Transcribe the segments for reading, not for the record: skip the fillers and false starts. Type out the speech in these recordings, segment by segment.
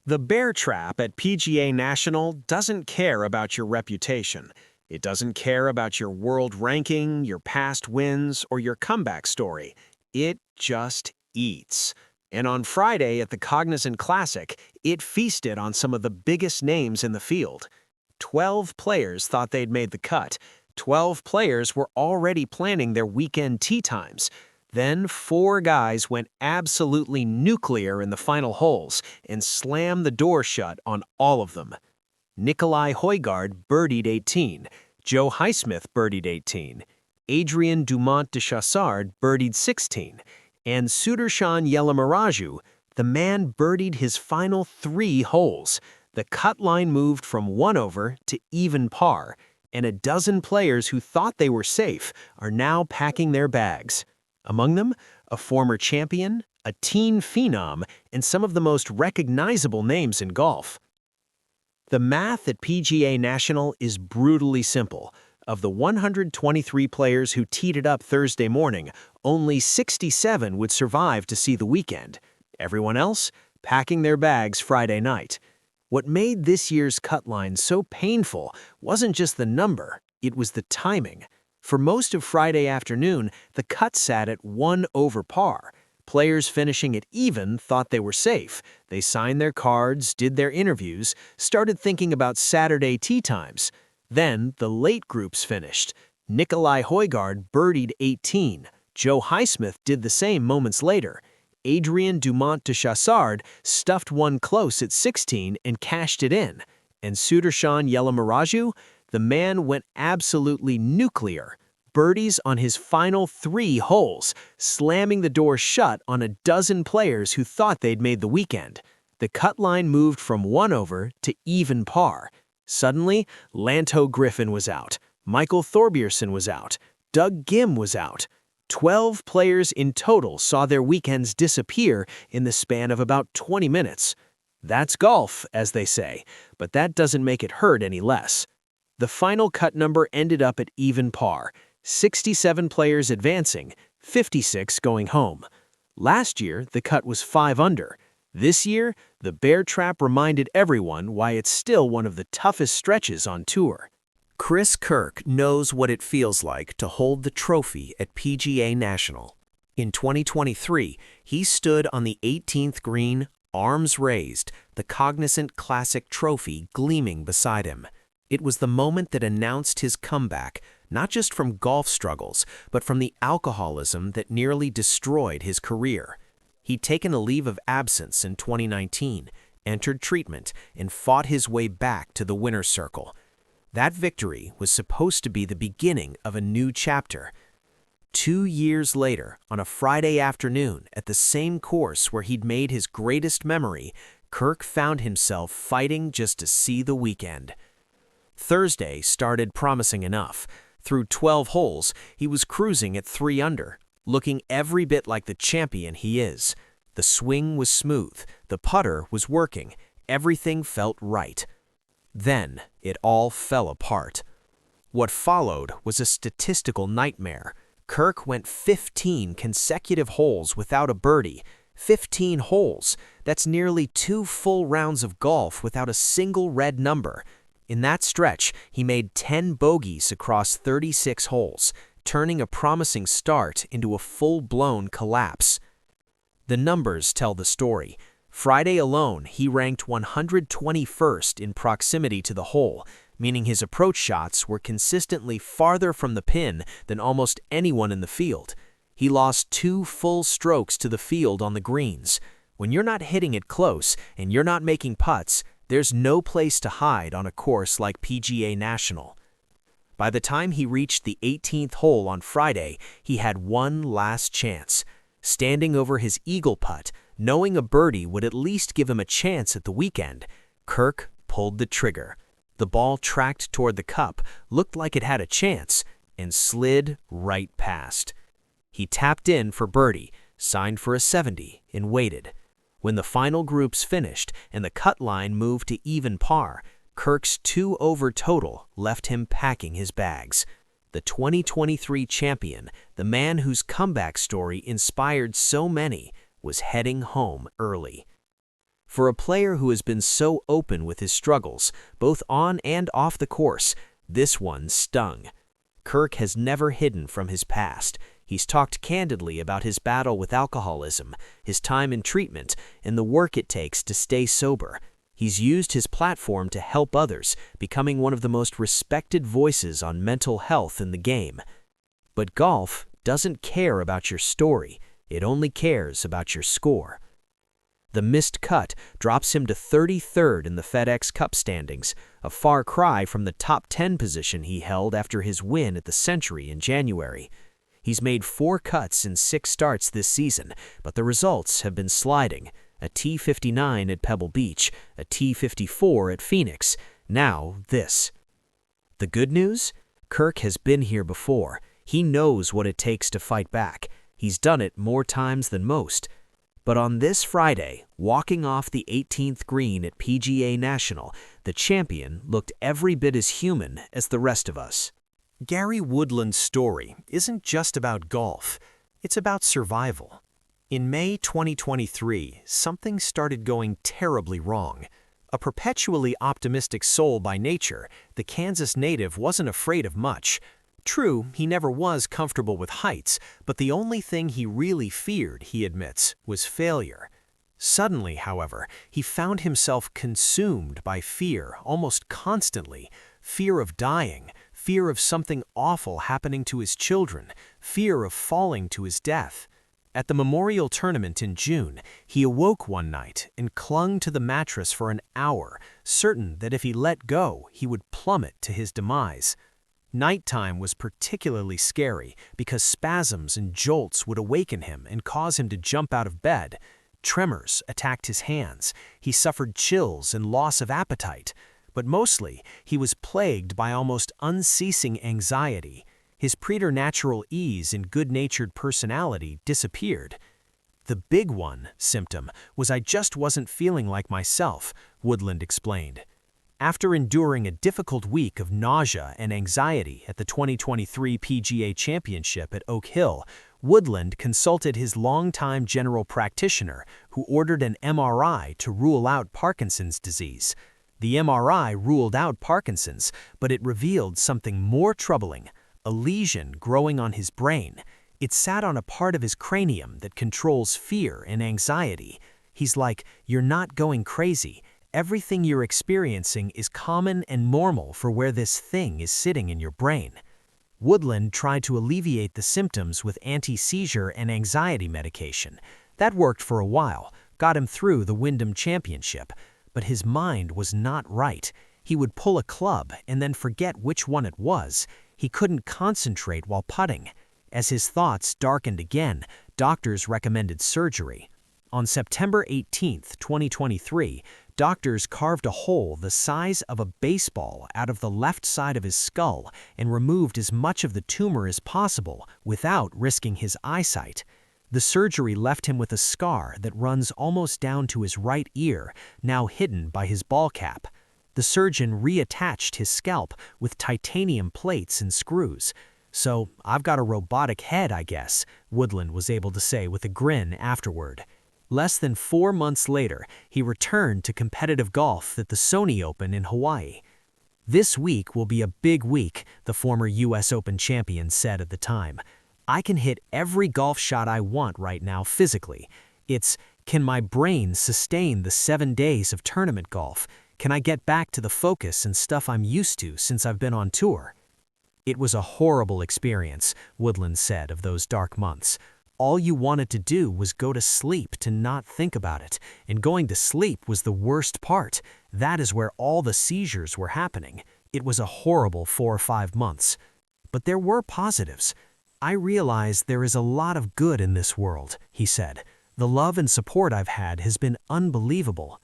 The bear trap at PGA National doesn't care about your reputation. It doesn't care about your world ranking, your past wins, or your comeback story. It just eats. And on Friday at the Cognizant Classic, it feasted on some of the biggest names in the field. 12 players thought they'd made the cut. 12 players were already planning their weekend tee times. Then 4 guys went absolutely nuclear in the final holes and slammed the door shut on all of them. Nicolai Højgaard birdied 18, Joe Highsmith birdied 18, Adrian Dumont de Chassard birdied 16, and Sudarshan Yelamaraju, the man birdied his final 3 holes. The cut line moved from 1 over to even par, and a dozen players who thought they were safe are now packing their bags. Among them, a former champion, a teen phenom, and some of the most recognizable names in golf. The math at PGA National is brutally simple. Of the 123 players who teed it up Thursday morning, only 67 would survive to see the weekend. Everyone else, packing their bags Friday night. What made this year's cut line so painful wasn't just the number, it was the timing. For most of Friday afternoon, the cut sat at 1 over par. Players finishing at even thought they were safe. They signed their cards, did their interviews, started thinking about Saturday tee times. Then the late groups finished. Nicolai Højgaard birdied 18. Joe Highsmith did the same moments later. Adrian Dumont de Chassard stuffed one close at 16 and cashed it in. And Sudarshan Yelamaraju, the man went absolutely nuclear. Birdies on his final 3 holes, slamming the door shut on a dozen players who thought they'd made the weekend. The cut line moved from 1 over to even par. Suddenly, Lanto Griffin was out. Michael Thorbjørnsen was out. Doug Ghim was out. 12 players in total saw their weekends disappear in the span of about 20 minutes. That's golf, as they say, but that doesn't make it hurt any less. The final cut number ended up at even par, 67 players advancing, 56 going home. Last year, the cut was 5 under. This year, the bear trap reminded everyone why it's still one of the toughest stretches on tour. Chris Kirk knows what it feels like to hold the trophy at PGA National. In 2023, he stood on the 18th green, arms raised, the Cognizant Classic trophy gleaming beside him. It was the moment that announced his comeback, not just from golf struggles, but from the alcoholism that nearly destroyed his career. He'd taken a leave of absence in 2019, entered treatment, and fought his way back to the winner's circle. That victory was supposed to be the beginning of a new chapter. 2 years later, on a Friday afternoon at the same course where he'd made his greatest memory, Kirk found himself fighting just to see the weekend. Thursday started promising enough. Through 12 holes, he was cruising at 3 under, looking every bit like the champion he is. The swing was smooth, the putter was working, everything felt right. Then it all fell apart. What followed was a statistical nightmare. Kirk went 15 consecutive holes without a birdie. 15 holes. That's nearly 2 full rounds of golf without a single red number. In that stretch, he made 10 bogeys across 36 holes, turning a promising start into a full-blown collapse. The numbers tell the story. Friday alone, he ranked 121st in proximity to the hole, meaning his approach shots were consistently farther from the pin than almost anyone in the field. He lost 2 full strokes to the field on the greens. When you're not hitting it close and you're not making putts, there's no place to hide on a course like PGA National. By the time he reached the 18th hole on Friday, he had one last chance. Standing over his eagle putt, knowing a birdie would at least give him a chance at the weekend, Kirk pulled the trigger. The ball tracked toward the cup, looked like it had a chance, and slid right past. He tapped in for birdie, signed for a 70, and waited. When the final groups finished and the cut line moved to even par, Kirk's 2 over total left him packing his bags. The 2023 champion, the man whose comeback story inspired so many, was heading home early. For a player who has been so open with his struggles, both on and off the course, this one stung. Kirk has never hidden from his past. He's talked candidly about his battle with alcoholism, his time in treatment, and the work it takes to stay sober. He's used his platform to help others, becoming one of the most respected voices on mental health in the game. But golf doesn't care about your story. It only cares about your score. The missed cut drops him to 33rd in the FedEx Cup standings, a far cry from the top 10 position he held after his win at the Century in January. He's made 4 cuts in 6 starts this season, but the results have been sliding. A T59 at Pebble Beach, a T54 at Phoenix, now this. The good news? Kirk has been here before. He knows what it takes to fight back. He's done it more times than most. But on this Friday, walking off the 18th green at PGA National, the champion looked every bit as human as the rest of us. Gary Woodland's story isn't just about golf. It's about survival. In May 2023, something started going terribly wrong. A perpetually optimistic soul by nature, the Kansas native wasn't afraid of much. True, he never was comfortable with heights, but the only thing he really feared, he admits, was failure. Suddenly, however, he found himself consumed by fear almost constantly. Fear of dying, fear of something awful happening to his children, fear of falling to his death. At the Memorial Tournament in June, he awoke one night and clung to the mattress for an hour, certain that if he let go, he would plummet to his demise. Nighttime was particularly scary because spasms and jolts would awaken him and cause him to jump out of bed. Tremors attacked his hands. He suffered chills and loss of appetite. But mostly, he was plagued by almost unceasing anxiety. His preternatural ease and good-natured personality disappeared. The big one symptom was I just wasn't feeling like myself, Woodland explained. After enduring a difficult week of nausea and anxiety at the 2023 PGA Championship at Oak Hill, Woodland consulted his longtime general practitioner, who ordered an MRI to rule out Parkinson's disease. The MRI ruled out Parkinson's, but it revealed something more troubling, a lesion growing on his brain. It sat on a part of his cranium that controls fear and anxiety. He's like, "You're not going crazy. Everything you're experiencing is common and normal for where this thing is sitting in your brain." Woodland tried to alleviate the symptoms with anti-seizure and anxiety medication. That worked for a while, got him through the Wyndham Championship. But his mind was not right. He would pull a club and then forget which one it was. He couldn't concentrate while putting. As his thoughts darkened again, doctors recommended surgery. On September 18, 2023, doctors carved a hole the size of a baseball out of the left side of his skull and removed as much of the tumor as possible without risking his eyesight. The surgery left him with a scar that runs almost down to his right ear, now hidden by his ball cap. The surgeon reattached his scalp with titanium plates and screws. "So, I've got a robotic head, I guess," Woodland was able to say with a grin afterward. Less than 4 months later, he returned to competitive golf at the Sony Open in Hawaii. "This week will be a big week," the former US Open champion said at the time. "I can hit every golf shot I want right now physically. It's, can my brain sustain the 7 days of tournament golf? Can I get back to the focus and stuff I'm used to since I've been on tour?" It was a horrible experience, Woodland said of those dark months. All you wanted to do was go to sleep to not think about it, and going to sleep was the worst part. That is where all the seizures were happening. It was a horrible 4 or 5 months. But there were positives. "I realize there is a lot of good in this world," he said. "The love and support I've had has been unbelievable."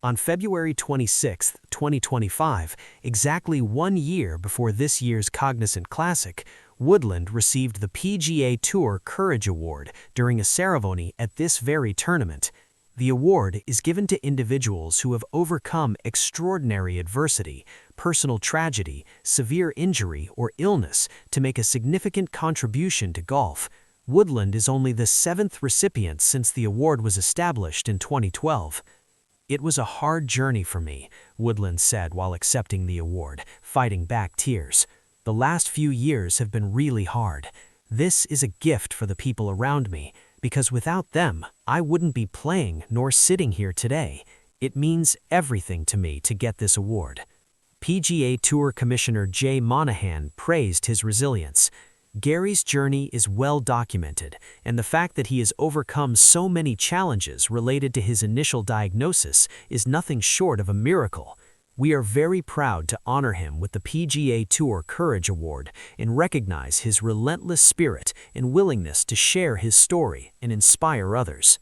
On February 26, 2025, exactly 1 year before this year's Cognizant Classic, Woodland received the PGA Tour Courage Award during a ceremony at this very tournament. The award is given to individuals who have overcome extraordinary adversity, personal tragedy, severe injury, or illness to make a significant contribution to golf. Woodland is only the 7th recipient since the award was established in 2012. "It was a hard journey for me," Woodland said while accepting the award, fighting back tears. "The last few years have been really hard. This is a gift for the people around me, because without them, I wouldn't be playing nor sitting here today. It means everything to me to get this award." PGA Tour Commissioner Jay Monahan praised his resilience. "Gary's journey is well documented, and the fact that he has overcome so many challenges related to his initial diagnosis is nothing short of a miracle. We are very proud to honor him with the PGA Tour Courage Award and recognize his relentless spirit and willingness to share his story and inspire others."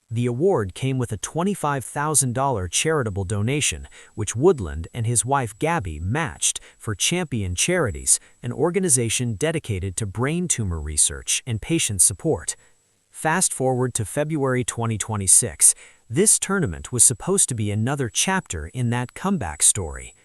The award came with a $25,000 charitable donation, which Woodland and his wife Gabby matched for Champion Charities, an organization dedicated to brain tumor research and patient support. Fast forward to February 2026, this tournament was supposed to be another chapter in that comeback story.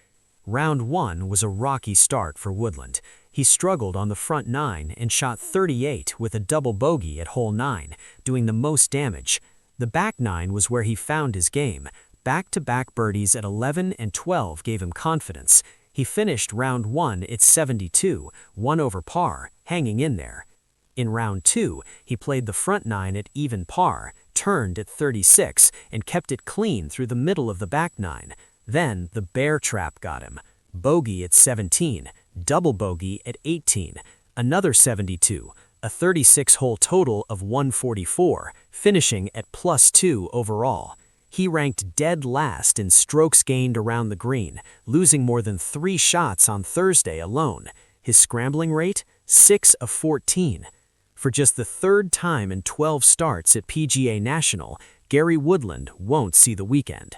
Round 1 was a rocky start for Woodland. He struggled on the front 9 and shot 38 with a double bogey at hole 9, doing the most damage. The back 9 was where he found his game. Back-to-back birdies at 11 and 12 gave him confidence. He finished round 1 at 72, 1 over par, hanging in there. In round 2, he played the front 9 at even par, turned at 36, and kept it clean through the middle of the back 9. Then the bear trap got him. Bogey at 17, double bogey at 18, another 72, a 36-hole total of 144, finishing at +2 overall. He ranked dead last in strokes gained around the green, losing more than 3 shots on Thursday alone. His scrambling rate, 6 of 14. For just the 3rd time in 12 starts at PGA National, Gary Woodland won't see the weekend.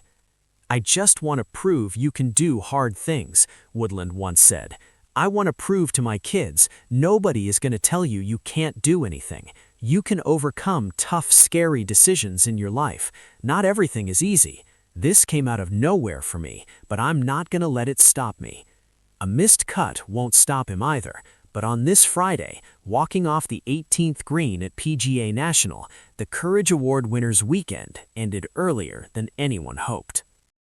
"I just want to prove you can do hard things," Woodland once said. "I want to prove to my kids, nobody is going to tell you you can't do anything. You can overcome tough, scary decisions in your life. Not everything is easy. This came out of nowhere for me, but I'm not going to let it stop me." A missed cut won't stop him either, but on this Friday, walking off the 18th green at PGA National, the Courage Award winners' weekend ended earlier than anyone hoped.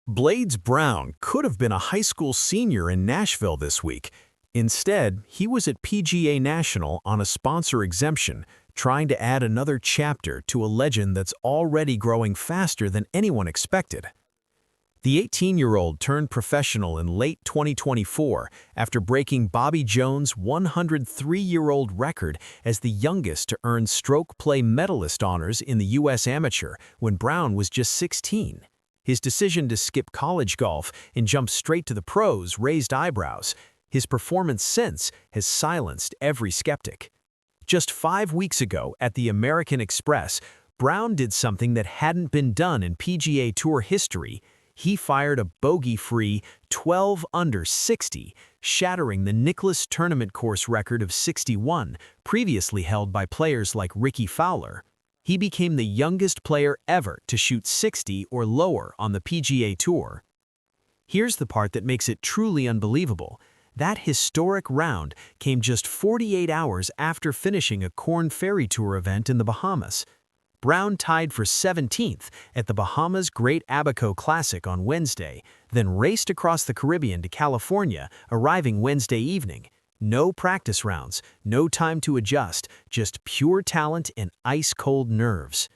Blades Brown could have been a high school senior in Nashville this week. Instead, he was at PGA National on a sponsor exemption, trying to add another chapter to a legend that's already growing faster than anyone expected. The 18-year-old turned professional in late 2024 after breaking Bobby Jones' 103-year-old record as the youngest to earn stroke play medalist honors in the U.S. Amateur when Brown was just 16. His decision to skip college golf and jump straight to the pros raised eyebrows. His performance since has silenced every skeptic. Just 5 weeks ago at the American Express, Brown did something that hadn't been done in PGA Tour history. He fired a bogey-free 12 under 60, shattering the Nicklaus tournament course record of 61, previously held by players like Ricky Fowler. He became the youngest player ever to shoot 60 or lower on the PGA Tour. Here's the part that makes it truly unbelievable. That historic round came just 48 hours after finishing a Korn Ferry Tour event in the Bahamas. Brown tied for 17th at the Bahamas Great Abaco Classic on Wednesday, then raced across the Caribbean to California, arriving Wednesday evening. No practice rounds, no time to adjust, just pure talent and ice-cold nerves.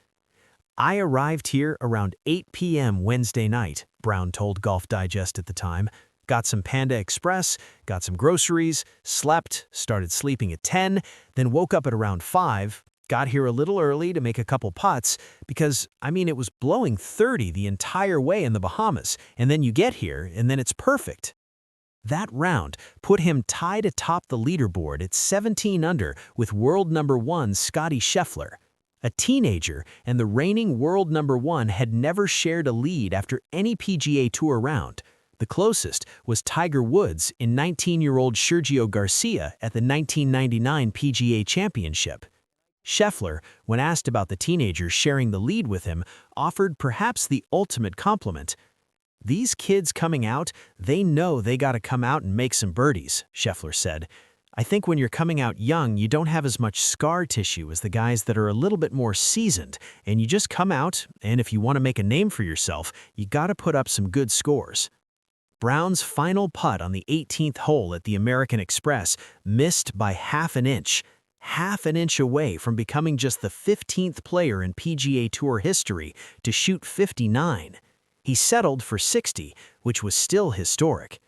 "I arrived here around 8 p.m. Wednesday night," Brown told Golf Digest at the time. "Got some Panda Express, got some groceries, slept, started sleeping at 10, then woke up at around 5, got here a little early to make a couple putts because, it was blowing 30 the entire way in the Bahamas, and then you get here, and then it's perfect." That round put him tied atop the leaderboard at 17 under with world number 1 Scottie Scheffler. A teenager and the reigning world number 1 had never shared a lead after any PGA Tour round. The closest was Tiger Woods in 19-year-old Sergio Garcia at the 1999 PGA Championship. Scheffler, when asked about the teenager sharing the lead with him, offered perhaps the ultimate compliment. "These kids coming out, they know they gotta come out and make some birdies," Scheffler said. I think when you're coming out young, you don't have as much scar tissue as the guys that are a little bit more seasoned, and you just come out, and if you want to make a name for yourself, you gotta put up some good scores. Brown's final putt on the 18th hole at the American Express missed by half an inch away from becoming just the 15th player in PGA Tour history to shoot 59. He settled for 60, which was still historic.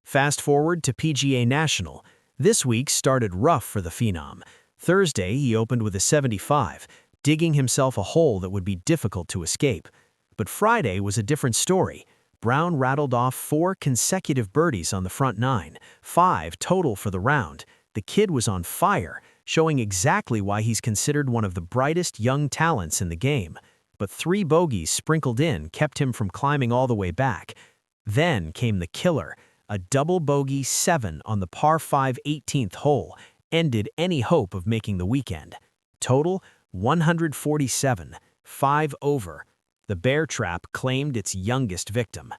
Fast forward to PGA National. This week started rough for the phenom. Thursday, he opened with a 75, digging himself a hole that would be difficult to escape. But Friday was a different story. Brown rattled off 4 consecutive birdies on the front 9, 5 total for the round. The kid was on fire, showing exactly why he's considered one of the brightest young talents in the game. But 3 bogeys sprinkled in kept him from climbing all the way back. Then came the killer. A double bogey 7 on the par 5 18th hole ended any hope of making the weekend. Total 147, 5 over. The bear trap claimed its youngest victim.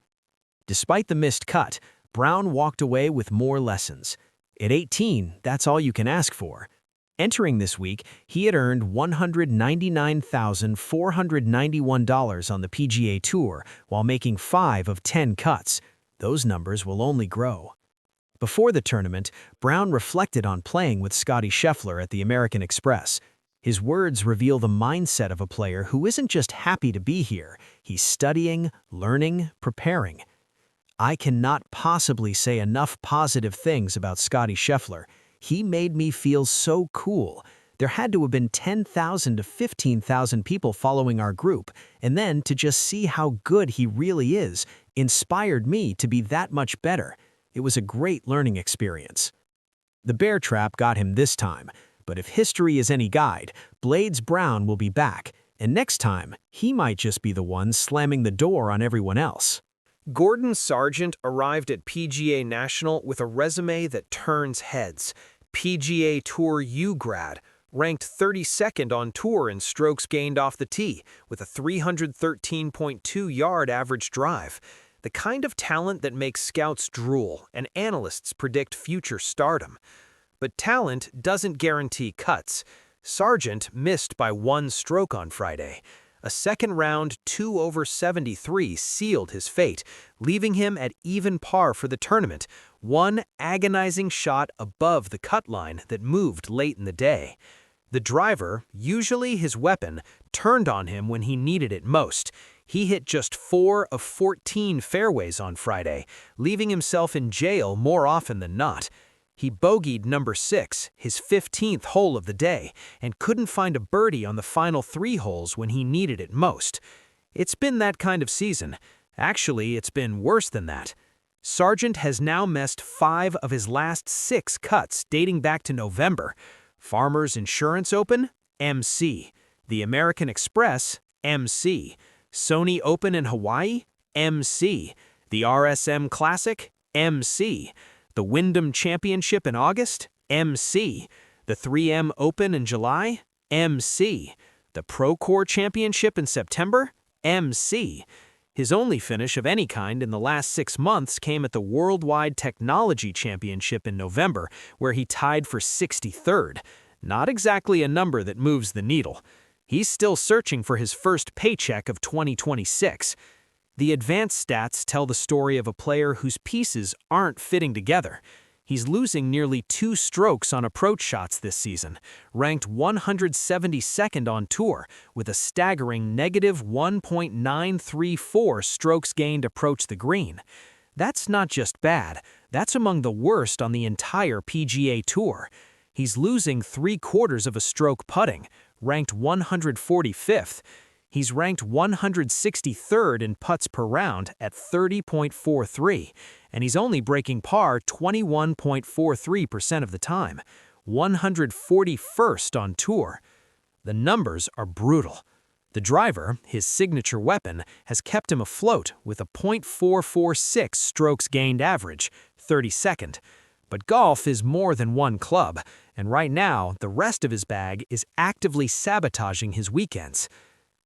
Despite the missed cut, Brown walked away with more lessons. At 18, that's all you can ask for. Entering this week, he had earned $199,491 on the PGA Tour while making 5 of 10 cuts. Those numbers will only grow. Before the tournament, Brown reflected on playing with Scottie Scheffler at the American Express. His words reveal the mindset of a player who isn't just happy to be here, he's studying, learning, preparing. I cannot possibly say enough positive things about Scottie Scheffler. He made me feel so cool. There had to have been 10,000 to 15,000 people following our group, and then to just see how good he really is inspired me to be that much better. It was a great learning experience. The bear trap got him this time, but if history is any guide, Blades Brown will be back, and next time, he might just be the one slamming the door on everyone else. Gordon Sargent arrived at PGA National with a resume that turns heads. PGA Tour U-grad, ranked 32nd on tour in strokes gained off the tee, with a 313.2-yard average drive. The kind of talent that makes scouts drool and analysts predict future stardom. But talent doesn't guarantee cuts. Sargent missed by 1 stroke on Friday. A second-round 2 over 73 sealed his fate, leaving him at even par for the tournament, 1 agonizing shot above the cut line that moved late in the day. The driver, usually his weapon, turned on him when he needed it most. He hit just 4 of 14 fairways on Friday, leaving himself in jail more often than not. He bogeyed number 6, his 15th hole of the day, and couldn't find a birdie on the final 3 holes when he needed it most. It's been that kind of season. Actually, it's been worse than that. Sargent has now missed 5 of his last 6 cuts dating back to November. Farmers Insurance Open, MC. The American Express, MC. Sony Open in Hawaii, MC. The RSM Classic, MC. The Wyndham Championship in August, MC. The 3M Open in July, MC. The Procore Championship in September, MC. His only finish of any kind in the last 6 months came at the Worldwide Technology Championship in November, where he tied for 63rd. Not exactly a number that moves the needle. He's still searching for his first paycheck of 2026. The advanced stats tell the story of a player whose pieces aren't fitting together. He's losing nearly 2 strokes on approach shots this season, ranked 172nd on tour, with a staggering negative 1.934 strokes gained approach the green. That's not just bad, that's among the worst on the entire PGA Tour. He's losing 3/4 of a stroke putting, ranked 145th. He's ranked 163rd in putts per round at 30.43, and he's only breaking par 21.43% of the time, 141st on tour. The numbers are brutal. The driver, his signature weapon, has kept him afloat with a .446 strokes gained average, 32nd. But golf is more than one club, and right now, the rest of his bag is actively sabotaging his weekends.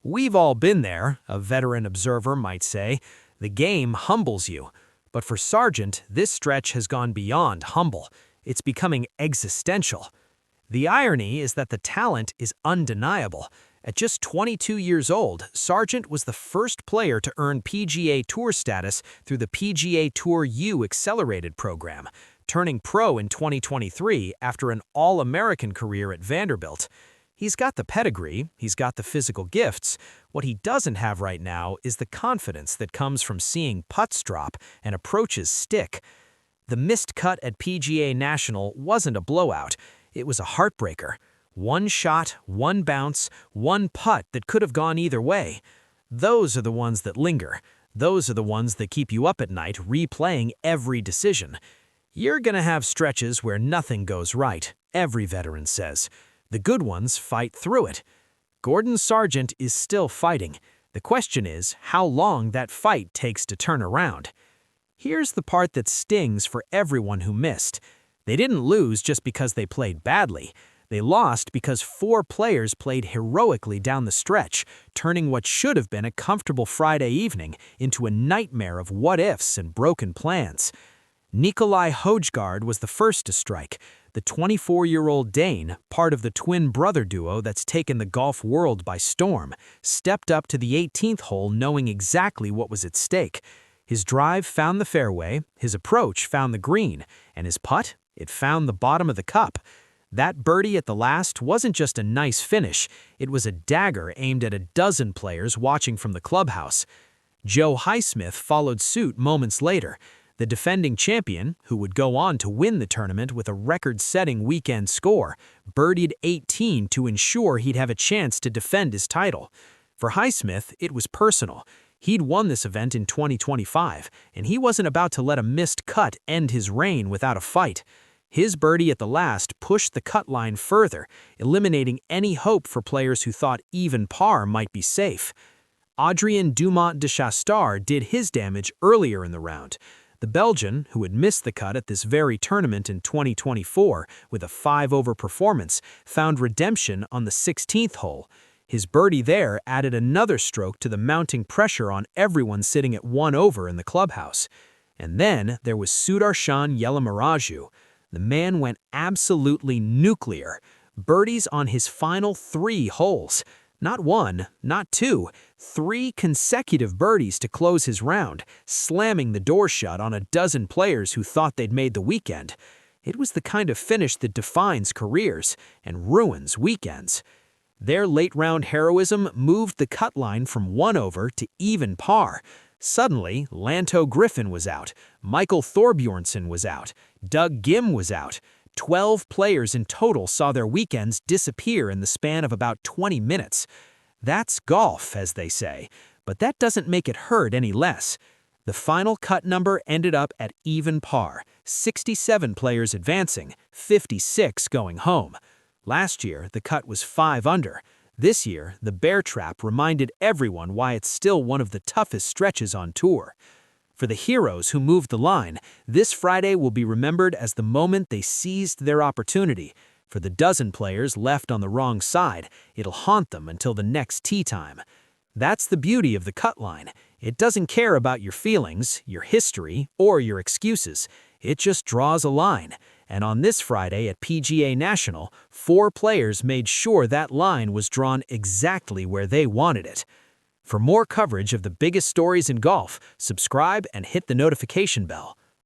We've all been there, a veteran observer might say. The game humbles you. But for Sargent, this stretch has gone beyond humble. it's becoming existential. The irony is that the talent is undeniable. At just 22 years old, Sargent was the first player to earn PGA Tour status through the PGA Tour U Accelerated program, turning pro in 2023 after an All-American career at Vanderbilt. He's got the pedigree, he's got the physical gifts. What he doesn't have right now is the confidence that comes from seeing putts drop and approaches stick. The missed cut at PGA National wasn't a blowout, it was a heartbreaker. One shot, one bounce, one putt that could have gone either way. Those are the ones that linger. Those are the ones that keep you up at night replaying every decision. You're gonna have stretches where nothing goes right, every veteran says. The good ones fight through it. Gordon Sargent is still fighting. The question is how long that fight takes to turn around. Here's the part that stings for everyone who missed. They didn't lose just because they played badly. They lost because 4 players played heroically down the stretch, turning what should have been a comfortable Friday evening into a nightmare of what-ifs and broken plans. Nikolai Hojgaard was the first to strike. The 24-year-old Dane, part of the twin brother duo that's taken the golf world by storm, stepped up to the 18th hole knowing exactly what was at stake. His drive found the fairway, his approach found the green, and his putt, it found the bottom of the cup. That birdie at the last wasn't just a nice finish, it was a dagger aimed at a dozen players watching from the clubhouse. Joe Highsmith followed suit moments later. The defending champion, who would go on to win the tournament with a record-setting weekend score, birdied 18 to ensure he'd have a chance to defend his title. For Highsmith, it was personal. He'd won this event in 2025, and he wasn't about to let a missed cut end his reign without a fight. His birdie at the last pushed the cut line further, eliminating any hope for players who thought even par might be safe. Adrien Dumont de Chastard did his damage earlier in the round. The Belgian, who had missed the cut at this very tournament in 2024 with a 5-over performance, found redemption on the 16th hole. His birdie there added another stroke to the mounting pressure on everyone sitting at 1 over in the clubhouse. And then there was Sudarshan Yelamaraju. The man went absolutely nuclear. Birdies on his final 3 holes. Not 1, not 2, 3 consecutive birdies to close his round, slamming the door shut on a dozen players who thought they'd made the weekend. It was the kind of finish that defines careers and ruins weekends. Their late-round heroism moved the cut line from 1 over to even par. Suddenly, Lanto Griffin was out, Michael Thorbjornsen was out, Doug Gim was out. 12 players in total saw their weekends disappear in the span of about 20 minutes. That's golf, as they say, but that doesn't make it hurt any less. The final cut number ended up at even par, 67 players advancing, 56 going home. Last year, the cut was 5 under. This year, the bear trap reminded everyone why it's still one of the toughest stretches on tour. For the heroes who moved the line, this Friday will be remembered as the moment they seized their opportunity. For the dozen players left on the wrong side, it'll haunt them until the next tee time. That's the beauty of the cut line. It doesn't care about your feelings, your history, or your excuses. It just draws a line. And on this Friday at PGA National, 4 players made sure that line was drawn exactly where they wanted it. For more coverage of the biggest stories in golf, subscribe and hit the notification bell.